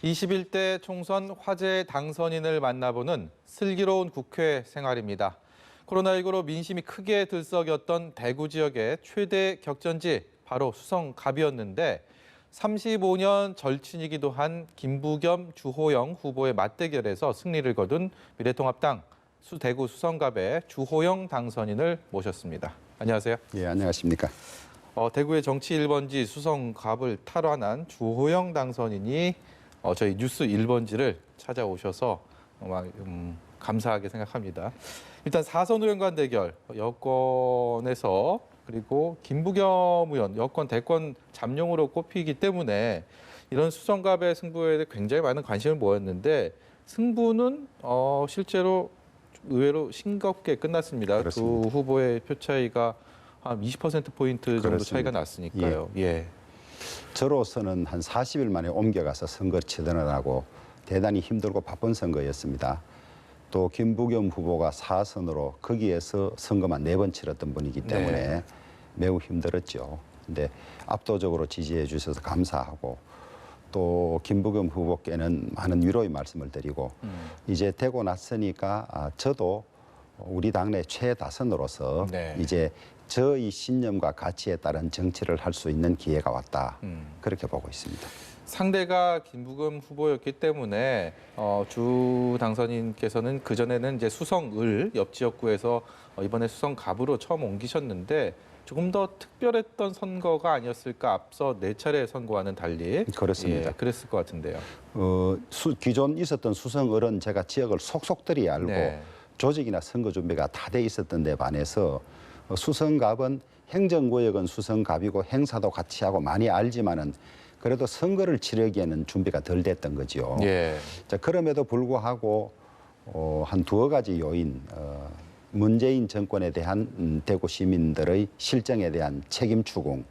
21대 총선 화제 당선인을 만나보는 슬기로운 국회 생활입니다. 코로나19로 민심이 크게 들썩였던 대구 지역의 최대 격전지 바로 수성갑이었는데 35년 절친이기도 한 김부겸, 주호영 후보의 맞대결에서 승리를 거둔 미래통합당 대구 수성갑의 주호영 당선인을 모셨습니다. 안녕하세요. 예, 안녕하십니까. 대구의 정치 1번지 수성갑을 탈환한 주호영 당선인이 저희 뉴스 1번지를 찾아오셔서 감사하게 생각합니다. 일단 4선 의원 대결, 여권에서 그리고 김부겸 의원, 여권 대권 잠룡으로 꼽히기 때문에 이런 수성갑의 승부에 굉장히 많은 관심을 모았는데 승부는 실제로 의외로 싱겁게 끝났습니다. 그렇습니다. 두 후보의 표 차이가 한 20%포인트 정도 그렇습니다. 차이가 났으니까요. 예. 저로서는 한 40일 만에 옮겨가서 선거 치전을 하고 대단히 힘들고 바쁜 선거였습니다. 또 김부겸 후보가 4선으로 거기에서 선거만 4번 치렀던 분이기 때문에 매우 힘들었죠. 근데 압도적으로 지지해 주셔서 감사하고 또 김부겸 후보께는 많은 위로의 말씀을 드리고 이제 되고 났으니까 저도 우리 당내 최다선으로서 이제 저의 신념과 가치에 따른 정치를 할 수 있는 기회가 왔다. 그렇게 보고 있습니다. 상대가 김부겸 후보였기 때문에 주 당선인께서는 그전에는 이제 수성을 옆 지역구에서 이번에 수성갑으로 처음 옮기셨는데 조금 더 특별했던 선거가 아니었을까 앞서 4차례 선거와는 달리. 그렇습니다. 예, 그랬을 것 같은데요. 기존 있었던 수성을은 제가 지역을 속속들이 알고 조직이나 선거 준비가 다 돼 있었던 데 반해서 수성갑은 행정구역은 수성갑이고 행사도 같이 하고 많이 알지만은 그래도 선거를 치르기에는 준비가 덜 됐던 거죠. 자, 그럼에도 불구하고 한 두어 가지 요인, 문재인 정권에 대한 대구 시민들의 실정에 대한 책임 추궁,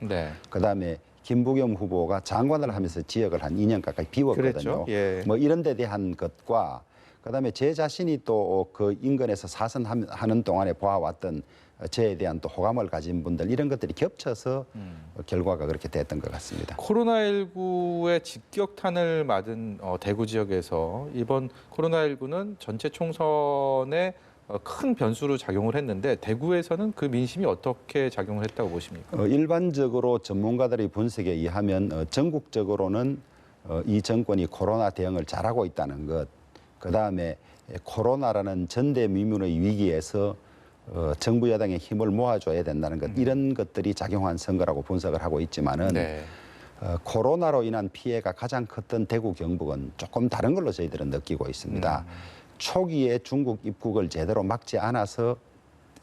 그다음에 김부겸 후보가 장관을 하면서 지역을 한 2년 가까이 비웠거든요. 뭐 이런 데 대한 것과 그다음에 제 자신이 또 그 인근에서 사선하는 동안에 보아왔던 저에 대한 또 호감을 가진 분들 이런 것들이 겹쳐서 결과가 그렇게 됐던 것 같습니다. 코로나19의 직격탄을 맞은 대구 지역에서 이번 코로나19는 전체 총선에 큰 변수로 작용을 했는데 대구에서는 그 민심이 어떻게 작용을 했다고 보십니까? 일반적으로 전문가들의 분석에 의하면 전국적으로는 이 정권이 코로나 대응을 잘하고 있다는 것, 그다음에 코로나라는 전대미문의 위기에서 정부 여당의 힘을 모아줘야 된다는 것, 이런 것들이 작용한 선거라고 분석을 하고 있지만은 코로나로 인한 피해가 가장 컸던 대구 경북은 조금 다른 걸로 저희들은 느끼고 있습니다. 초기에 중국 입국을 제대로 막지 않아서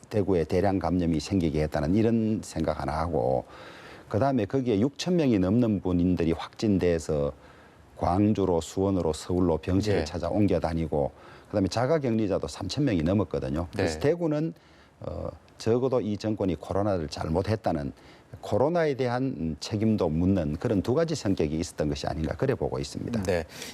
대구에 대량 감염이 생기게 했다는 이런 생각 하나 하고, 그다음에 거기에 6천 명이 넘는 분들이 확진돼서 광주로, 수원으로, 서울로 병실을 찾아 옮겨 다니고, 그다음에 자가격리자도 3천 명이 넘었거든요. 그래서 대구는 적어도 이 정권이 코로나를 잘못했다는, 코로나에 대한 책임도 묻는 그런 두 가지 성격이 있었던 것이 아닌가 그래 보고 있습니다.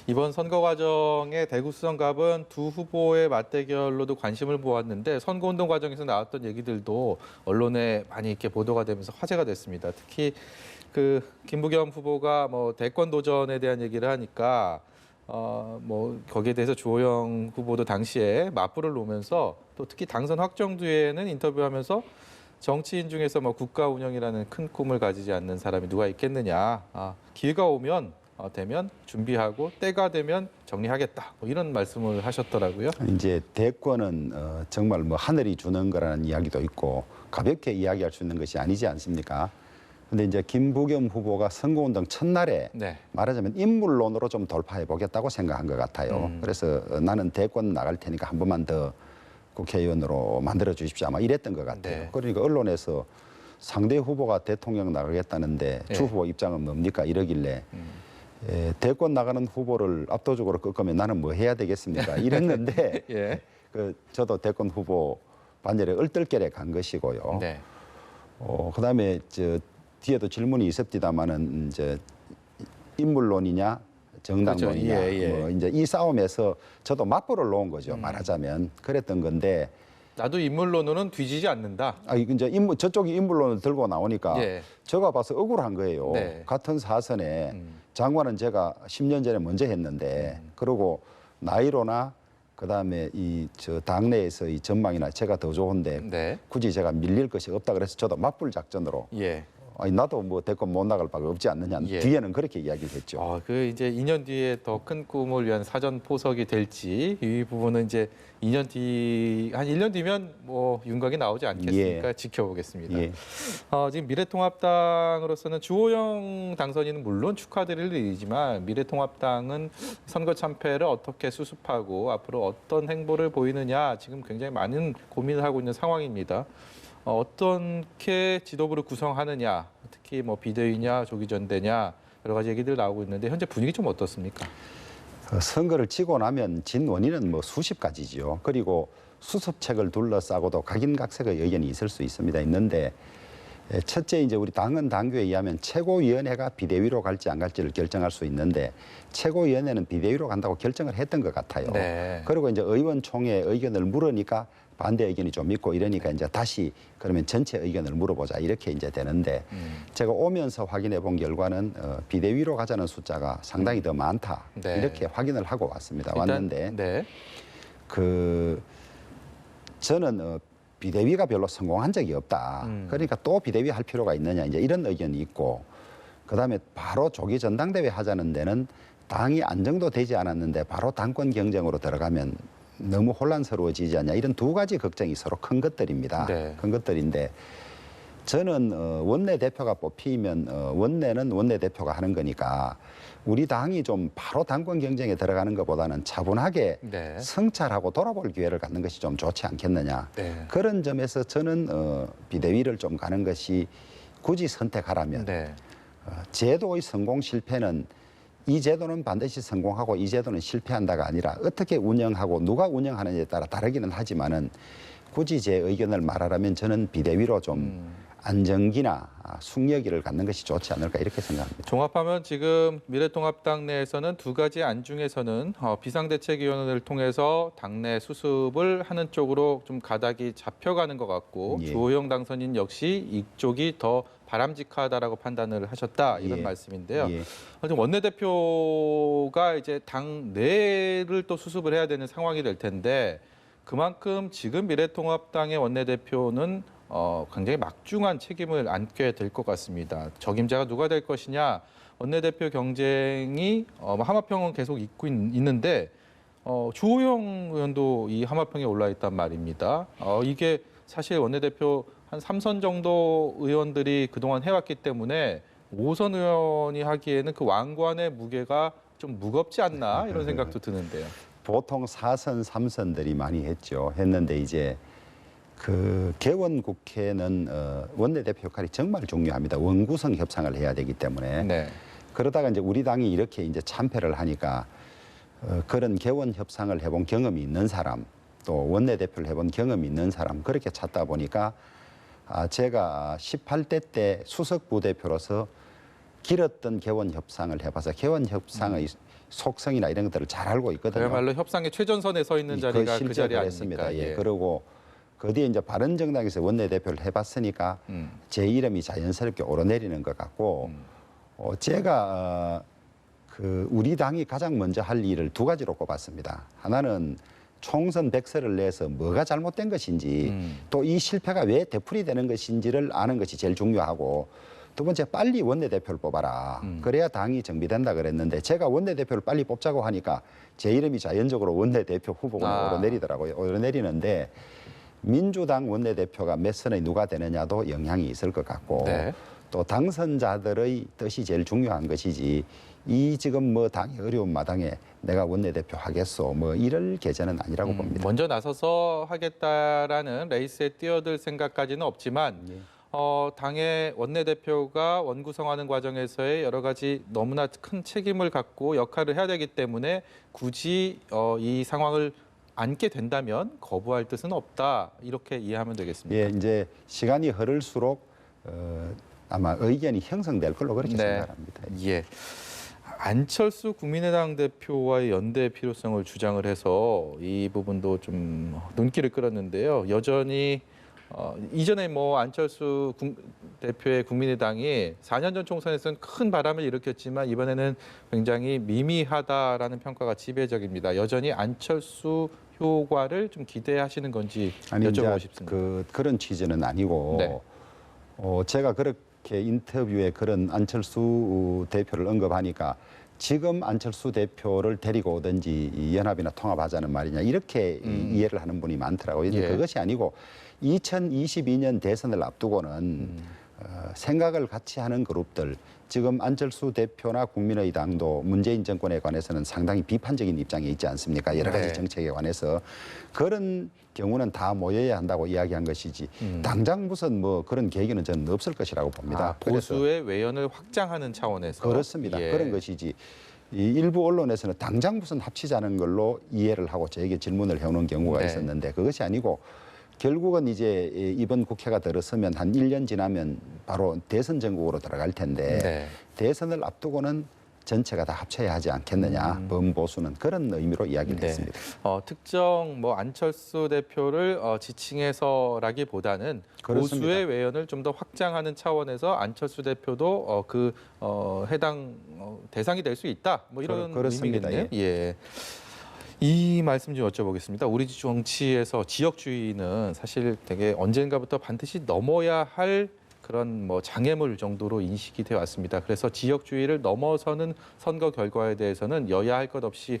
이번 선거 과정에 대구 수성갑은 두 후보의 맞대결로도 관심을 모았는데 선거운동 과정에서 나왔던 얘기들도 언론에 많이 이렇게 보도가 되면서 화제가 됐습니다. 특히 그 김부겸 후보가 뭐 대권 도전에 대한 얘기를 하니까 뭐 거기에 대해서 주호영 후보도 당시에 맞불을 놓으면서 또 특히 당선 확정 뒤에는 인터뷰하면서 정치인 중에서 뭐 국가 운영이라는 큰 꿈을 가지지 않는 사람이 누가 있겠느냐. 기회가 오면 되면 준비하고 때가 되면 정리하겠다. 뭐 이런 말씀을 하셨더라고요. 이제 대권은 정말 뭐 하늘이 주는 거라는 이야기도 있고 가볍게 이야기할 수 있는 것이 아니지 않습니까? 근데 이제 김부겸 후보가 선거운동 첫날에 말하자면 인물론으로 좀 돌파해 보겠다고 생각한 것 같아요. 그래서 나는 대권 나갈 테니까 한 번만 더 국회의원으로 만들어 주십시오. 아마 이랬던 것 같아요. 그러니까 언론에서 상대 후보가 대통령 나가겠다는데 주 후보 입장은 뭡니까? 이러길래 대권 나가는 후보를 압도적으로 꺾으면 나는 뭐 해야 되겠습니까? 이랬는데 저도 대권 후보 반열에 얼떨결에 간 것이고요. 그다음에 뒤에도 질문이 있었디다마는 이제 인물론이냐 정당론이냐 뭐 이제 이 싸움에서 저도 맞불을 놓은 거죠. 말하자면 그랬던 건데 나도 인물론으로는 뒤지지 않는다. 이제 저쪽이 인물론을 들고 나오니까 제가 봐서 억울한 거예요. 같은 사선에 장관은 제가 10년 전에 먼저 했는데 그리고 나이로나 그다음에 이 저 당내에서 이 전망이나 제가 더 좋은데 네. 굳이 제가 밀릴 것이 없다 그래서 저도 맞불 작전으로 예. 아니 나도 뭐 대권 못 나갈 바가 없지 않느냐 예. 뒤에는 그렇게 이야기를 했죠. 그 이제 2년 뒤에 더 큰 꿈을 위한 사전 포석이 될지 이 부분은 이제 2년 뒤, 한 1년 뒤면 뭐 윤곽이 나오지 않겠습니까? 예. 지켜보겠습니다. 예. 지금 미래통합당으로서는 주호영 당선인은 물론 축하드릴 일이지만 미래통합당은 선거 참패를 어떻게 수습하고 앞으로 어떤 행보를 보이느냐 지금 굉장히 많은 고민을 하고 있는 상황입니다. 어떻게 지도부를 구성하느냐, 특히 뭐 비대위냐, 조기전대냐 여러 가지 얘기들 나오고 있는데 현재 분위기 좀 어떻습니까? 선거를 치고 나면 진 원인은 뭐 수십 가지죠. 그리고 수습책을 둘러싸고도 각인각색의 의견이 있을 수 있습니다. 있는데 첫째 이제 우리 당은 당규에 의하면 최고위원회가 비대위로 갈지 안 갈지를 결정할 수 있는데 최고위원회는 비대위로 간다고 결정을 했던 것 같아요. 네. 그리고 이제 의원총회 의견을 물으니까 반대 의견이 좀 있고 이러니까 이제 다시 그러면 전체 의견을 물어보자 이렇게 이제 되는데 제가 오면서 확인해 본 결과는 비대위로 가자는 숫자가 상당히 더 많다 네. 이렇게 확인을 하고 왔습니다. 일단, 왔는데 네. 저는 비대위가 별로 성공한 적이 없다. 그러니까 또 비대위 할 필요가 있느냐 이제 이런 의견이 있고 그다음에 바로 조기 전당대회 하자는 데는 당이 안정도 되지 않았는데 바로 당권 경쟁으로 들어가면 너무 혼란스러워지지 않냐 이런 두 가지 걱정이 서로 큰 것들입니다. 네. 큰 것들인데 저는 원내대표가 뽑히면 원내는 원내대표가 하는 거니까 우리 당이 좀 바로 당권 경쟁에 들어가는 것보다는 차분하게 네. 성찰하고 돌아볼 기회를 갖는 것이 좀 좋지 않겠느냐. 네. 그런 점에서 저는 비대위를 좀 가는 것이 굳이 선택하라면 네. 제도의 성공 실패는 이 제도는 반드시 성공하고 이 제도는 실패한다가 아니라 어떻게 운영하고 누가 운영하느냐에 따라 다르기는 하지만은 굳이 제 의견을 말하라면 저는 비대위로 좀 안정기나 숙려기를 갖는 것이 좋지 않을까 이렇게 생각합니다. 종합하면 지금 미래통합당 내에서는 두 가지 안 중에서는 비상대책위원회를 통해서 당내 수습을 하는 쪽으로 좀 가닥이 잡혀가는 것 같고 예. 주호영 당선인 역시 이쪽이 더 바람직하다라고 판단을 하셨다 이런 예. 말씀인데요. 예. 지금 원내대표가 이제 당 내를 또 수습을 해야 되는 상황이 될 텐데 그만큼 지금 미래통합당의 원내대표는 굉장히 막중한 책임을 안게 될 것 같습니다. 적임자가 누가 될 것이냐 원내대표 경쟁이 하마평은 계속 있는데 주호영 의원도 이 하마평에 올라 있단 말입니다. 이게 사실 원내대표 한 3선 정도 의원들이 그동안 해왔기 때문에 5선 의원이 하기에는 그 왕관의 무게가 좀 무겁지 않나 이런 생각도 드는데요. 보통 4선, 3선들이 많이 했는데 이제 그 개원 국회는 원내대표 역할이 정말 중요합니다. 원구성 협상을 해야 되기 때문에 네. 그러다가 이제 우리 당이 이렇게 이제 참패를 하니까 그런 개원 협상을 해본 경험이 있는 사람 또 원내대표를 해본 경험이 있는 사람 그렇게 찾다 보니까 제가 18대 때 수석 부대표로서 길었던 개원 협상을 해봐서 개원 협상의 속성이나 이런 것들을 잘 알고 있거든요. 그야말로 협상의 최전선에 서 있는 자리가 그 자리 실제했습니다. 아닙니까? 예. 그리고 그 뒤에 이제 바른정당에서 원내대표를 해봤으니까 제 이름이 자연스럽게 오르내리는 것 같고 제가 그 우리 당이 가장 먼저 할 일을 두 가지로 꼽았습니다. 하나는 총선 백서를 내서 뭐가 잘못된 것인지 또 이 실패가 왜 되풀이되는 것인지를 아는 것이 제일 중요하고 두 번째 빨리 원내대표를 뽑아라. 그래야 당이 정비된다 그랬는데 제가 원내대표를 빨리 뽑자고 하니까 제 이름이 자연적으로 원내대표 후보가 오르내리더라고요. 오르내리는데 민주당 원내대표가 몇 선에 누가 되느냐도 영향이 있을 것 같고 네. 또 당선자들의 뜻이 제일 중요한 것이지 이 지금 뭐 당이 어려운 마당에 내가 원내대표 하겠소 뭐 이럴 계제는 아니라고 봅니다. 먼저 나서서 하겠다라는 레이스에 뛰어들 생각까지는 없지만 당의 원내대표가 원구성하는 과정에서의 여러 가지 너무나 큰 책임을 갖고 역할을 해야 되기 때문에 굳이 이 상황을 안게 된다면 거부할 뜻은 없다 이렇게 이해하면 되겠습니다. 예, 이제 시간이 흐를수록 아마 의견이 형성될 걸로 그렇게 생각합니다. 예. 안철수 국민의당 대표와의 연대 필요성을 주장을 해서 이 부분도 좀 눈길을 끌었는데요. 여전히 이전에 뭐 안철수 대표의 국민의당이 4년 전 총선에서는 큰 바람을 일으켰지만 이번에는 굉장히 미미하다라는 평가가 지배적입니다. 여전히 안철수 효과를 좀 기대하시는 건지 여쭤보고 싶습니다. 그런 취지는 아니고 네. 제가 그렇게 인터뷰에 그런 안철수 대표를 언급하니까 지금 안철수 대표를 데리고 오든지 이 연합이나 통합하자는 말이냐 이렇게 이해를 하는 분이 많더라고요. 예. 그것이 아니고 2022년 대선을 앞두고는 생각을 같이 하는 그룹들 지금 안철수 대표나 국민의당도 문재인 정권에 관해서는 상당히 비판적인 입장에 있지 않습니까? 여러 가지 네. 정책에 관해서 그런 경우는 다 모여야 한다고 이야기한 것이지 당장 무슨 뭐 그런 계기는 저는 없을 것이라고 봅니다. 그래서 보수의 외연을 확장하는 차원에서 그렇습니다. 예. 그런 것이지 이 일부 언론에서는 당장 무슨 합치자는 걸로 이해를 하고 저에게 질문을 해오는 경우가 네. 있었는데 그것이 아니고 결국은 이제 이번 국회가 들어서면 한 1년 지나면 바로 대선 전국으로 들어갈 텐데 네. 대선을 앞두고는 전체가 다 합쳐야 하지 않겠느냐 범보수는 그런 의미로 이야기를 네. 했습니다. 특정 뭐 안철수 대표를 지칭해서라기보다는 그렇습니다. 보수의 외연을 좀 더 확장하는 차원에서 안철수 대표도 해당 대상이 될 수 있다. 뭐 이런 그렇습니다. 의미겠네요. 예. 이 말씀 좀 여쭤보겠습니다. 우리 정치에서 지역주의는 사실 되게 언젠가부터 반드시 넘어야 할 그런 뭐 장애물 정도로 인식이 되어 왔습니다. 그래서 지역주의를 넘어서는 선거 결과에 대해서는 여야 할 것 없이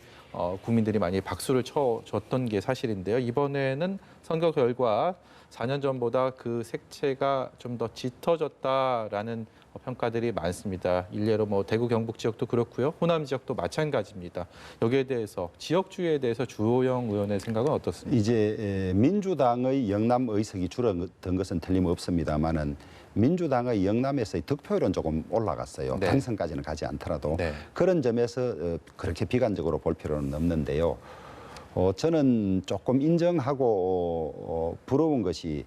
국민들이 많이 박수를 쳐줬던 게 사실인데요. 이번에는 선거 결과 4년 전보다 그 색채가 좀 더 짙어졌다라는 평가들이 많습니다. 일례로 뭐 대구 경북 지역도 그렇고요. 호남 지역도 마찬가지입니다. 여기에 대해서 지역주의에 대해서 주호영 의원의 생각은 어떻습니까? 이제 민주당의 영남 의석이 줄어든 것은 틀림없습니다만은 민주당의 영남에서의 득표율은 조금 올라갔어요. 네. 당선까지는 가지 않더라도 네. 그런 점에서 그렇게 비관적으로 볼 필요는 없는데요. 저는 조금 인정하고 부러운 것이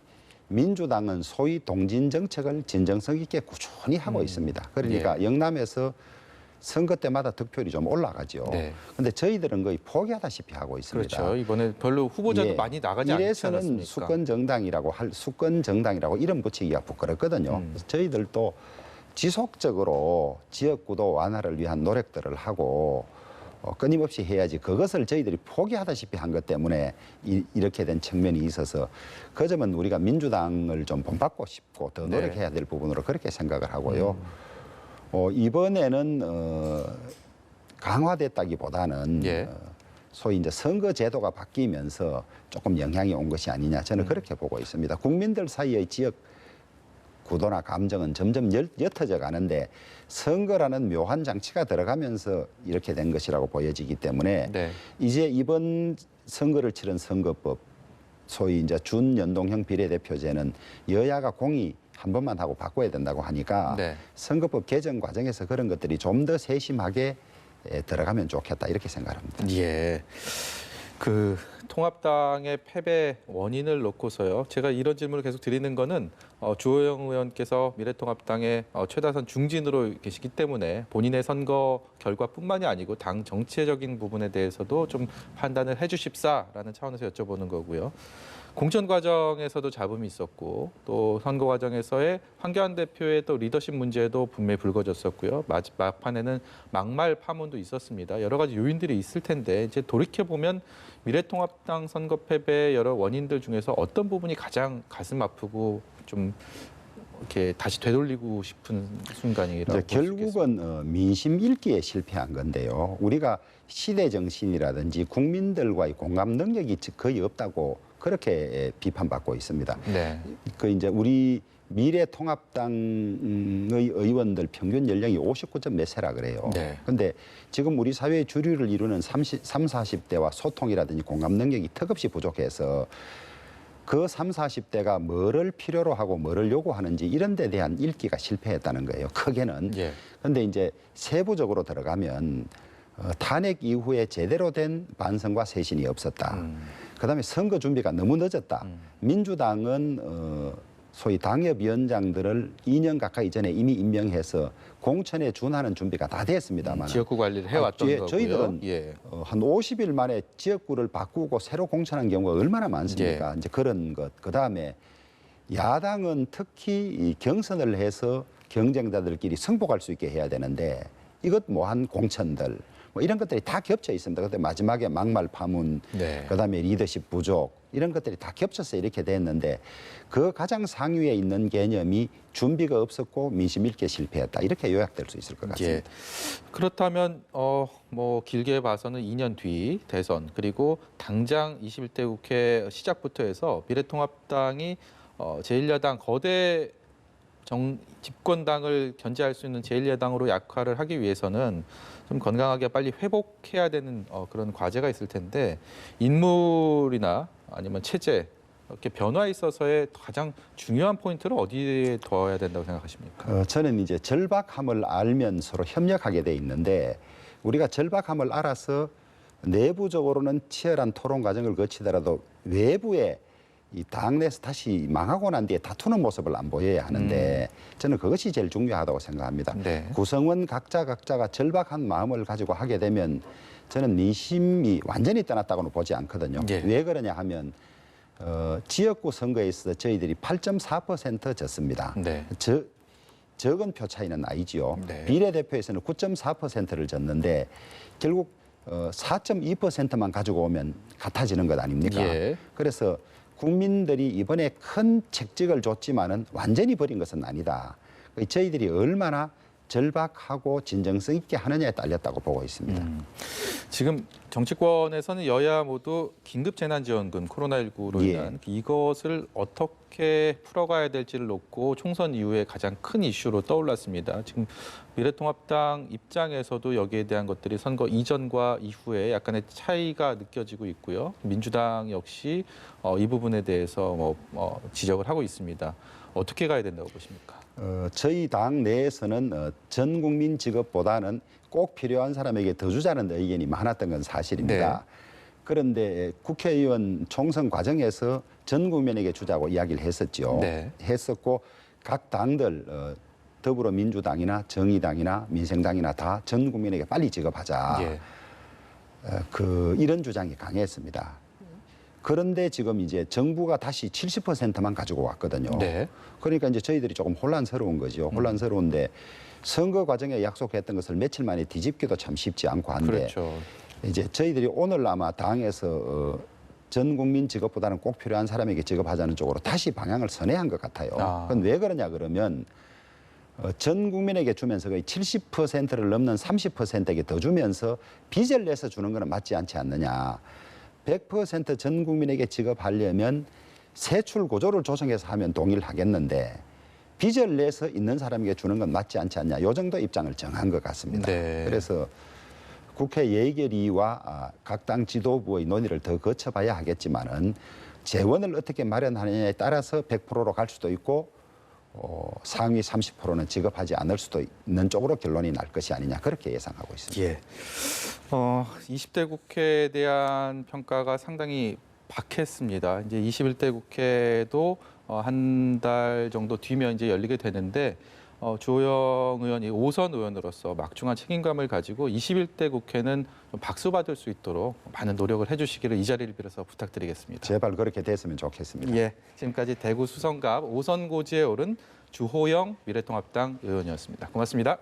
민주당은 소위 동진 정책을 진정성 있게 꾸준히 하고 있습니다. 그러니까 영남에서 선거 때마다 득표율이 좀 올라가죠. 네. 그런데 저희들은 거의 포기하다시피 하고 있습니다. 그렇죠. 이번에 별로 후보자도 예. 많이 나가지 않지 이래서는 않았습니까? 수권 정당이라고 이름 붙이기가 부끄럽거든요. 그래서 저희들도 지속적으로 지역구도 완화를 위한 노력들을 하고 끊임없이 해야지 그것을 저희들이 포기하다시피 한 것 때문에 이렇게 된 측면이 있어서 그 점은 우리가 민주당을 좀 본받고 싶고 더 노력해야 될 부분으로 그렇게 생각을 하고요. 이번에는 강화됐다기보다는 예. 소위 이제 선거 제도가 바뀌면서 조금 영향이 온 것이 아니냐 저는 그렇게 보고 있습니다. 국민들 사이의 지역 구도나 감정은 점점 옅어져 가는데 선거라는 묘한 장치가 들어가면서 이렇게 된 것이라고 보여지기 때문에 네. 이제 이번 선거를 치른 선거법 소위 이제 준연동형 비례대표제는 여야가 공의 한 번만 하고 바꿔야 된다고 하니까 네. 선거법 개정 과정에서 그런 것들이 좀 더 세심하게 들어가면 좋겠다 이렇게 생각합니다. 예. 그 통합당의 패배 원인을 놓고서요. 제가 이런 질문을 계속 드리는 거는 주호영 의원께서 미래통합당의 최다선 중진으로 계시기 때문에 본인의 선거 결과뿐만이 아니고 당 정치적인 부분에 대해서도 좀 판단을 해주십사라는 차원에서 여쭤보는 거고요. 공천 과정에서도 잡음이 있었고 또 선거 과정에서의 황교안 대표의 또 리더십 문제도 분명히 불거졌었고요. 막판에는 막말 파문도 있었습니다. 여러 가지 요인들이 있을 텐데 이제 돌이켜 보면 미래통합당 선거 패배의 여러 원인들 중에서 어떤 부분이 가장 가슴 아프고 좀 이렇게 다시 되돌리고 싶은 순간이라고 이제 결국은 민심 읽기에 실패한 건데요. 우리가 시대 정신이라든지 국민들과의 공감 능력이 거의 없다고 그렇게 비판받고 있습니다. 네. 그 이제 우리 미래통합당의 의원들 평균 연령이 59점 몇 세라 그래요. 네. 근데 지금 우리 사회의 주류를 이루는 40대와 소통이라든지 공감 능력이 턱없이 부족해서 그 40대가 뭐를 필요로 하고 뭐를 요구하는지 이런 데 대한 읽기가 실패했다는 거예요. 크게는. 예. 근데 이제 세부적으로 들어가면 탄핵 이후에 제대로 된 반성과 쇄신이 없었다. 그다음에 선거 준비가 너무 늦었다. 민주당은 소위 당협위원장들을 2년 가까이 전에 이미 임명해서 공천에 준하는 준비가 다 됐습니다만 지역구 관리를 해왔던 거고요. 저희들은 예. 한 50일 만에 지역구를 바꾸고 새로 공천한 경우가 얼마나 많습니까? 이제 그런 것. 그다음에 야당은 특히 이 경선을 해서 경쟁자들끼리 승복할 수 있게 해야 되는데 이것 뭐한 공천들 뭐 이런 것들이 다 겹쳐 있습니다. 그때 마지막에 막말 파문, 네. 그다음에 리더십 부족 이런 것들이 다 겹쳐서 이렇게 됐는데 그 가장 상위에 있는 개념이 준비가 없었고 민심 잃게 실패했다 이렇게 요약될 수 있을 것 같습니다. 예. 그렇다면 뭐 길게 봐서는 2년 뒤 대선 그리고 당장 21대 국회 시작부터 해서 미래통합당이 제1야당 거대 집권당을 견제할 수 있는 제1야당으로 역할을 하기 위해서는 좀 건강하게 빨리 회복해야 되는 그런 과제가 있을 텐데 인물이나 아니면 체제 이렇게 변화에 있어서의 가장 중요한 포인트를 어디에 둬야 된다고 생각하십니까? 저는 이제 절박함을 알면 서로 협력하게 돼 있는데 우리가 절박함을 알아서 내부적으로는 치열한 토론 과정을 거치더라도 외부에 이 당내에서 다시 망하고 난 뒤에 다투는 모습을 안 보여야 하는데 저는 그것이 제일 중요하다고 생각합니다. 네. 구성원 각자가 절박한 마음을 가지고 하게 되면 저는 민심이 완전히 떠났다고는 보지 않거든요. 예. 왜 그러냐 하면 지역구 선거에 있어서 저희들이 8.4% 졌습니다. 네. 적은 표 차이는 아니지요. 네. 비례대표에서는 9.4%를 졌는데 결국 4.2%만 가지고 오면 같아지는 것 아닙니까? 예. 그래서 국민들이 이번에 큰 책찍을 줬지만은 완전히 버린 것은 아니다. 저희들이 얼마나 절박하고 진정성 있게 하느냐에 딸렸다고 보고 있습니다. 지금 정치권에서는 여야 모두 긴급 재난지원금 코로나19로 예. 인한 이것을 어떻게 풀어가야 될지를 놓고 총선 이후에 가장 큰 이슈로 떠올랐습니다. 지금 미래통합당 입장에서도 여기에 대한 것들이 선거 이전과 이후에 약간의 차이가 느껴지고 있고요. 민주당 역시 이 부분에 대해서 지적을 하고 있습니다. 어떻게 가야 된다고 보십니까? 저희 당 내에서는 전 국민 지급보다는 꼭 필요한 사람에게 더 주자는 의견이 많았던 건 사실입니다. 네. 그런데 국회의원 총선 과정에서 전 국민에게 주자고 이야기를 했었죠. 네. 했었고 각 당들 더불어민주당이나 정의당이나 민생당이나 다 전 국민에게 빨리 지급하자. 예. 이런 주장이 강했습니다. 그런데 지금 이제 정부가 다시 70%만 가지고 왔거든요. 네. 그러니까 이제 저희들이 조금 혼란스러운 거죠. 혼란스러운데 선거 과정에 약속했던 것을 며칠 만에 뒤집기도 참 쉽지 않고 한데 그렇죠. 이제 저희들이 오늘 아마 당에서 전 국민 직업보다는 꼭 필요한 사람에게 직업하자는 쪽으로 다시 방향을 선회한 것 같아요. 그건 왜 그러냐 그러면 전 국민에게 주면서 거의 70%를 넘는 30%에게 더 주면서 빚을 내서 주는 것은 맞지 않지 않느냐. 100% 전 국민에게 지급하려면 세출 구조를 조정해서 하면 동의를 하겠는데 빚을 내서 있는 사람에게 주는 건 맞지 않지 않냐. 이 정도 입장을 정한 것 같습니다. 네. 그래서 국회 예결위와 각 당 지도부의 논의를 더 거쳐봐야 하겠지만은 재원을 어떻게 마련하느냐에 따라서 100%로 갈 수도 있고 상위 30%는 지급하지 않을 수도 있는 쪽으로 결론이 날 것이 아니냐 그렇게 예상하고 있습니다. 예. 20대 국회에 대한 평가가 상당히 박했습니다. 이제 21대 국회도 한 달 정도 뒤면 이제 열리게 되는데 주호영 의원이 5선 의원으로서 막중한 책임감을 가지고 21대 국회는 좀 박수 받을 수 있도록 많은 노력을 해주시기를 이 자리를 빌어서 부탁드리겠습니다. 제발 그렇게 됐으면 좋겠습니다. 예, 지금까지 대구 수성갑 5선 고지에 오른 주호영 미래통합당 의원이었습니다. 고맙습니다.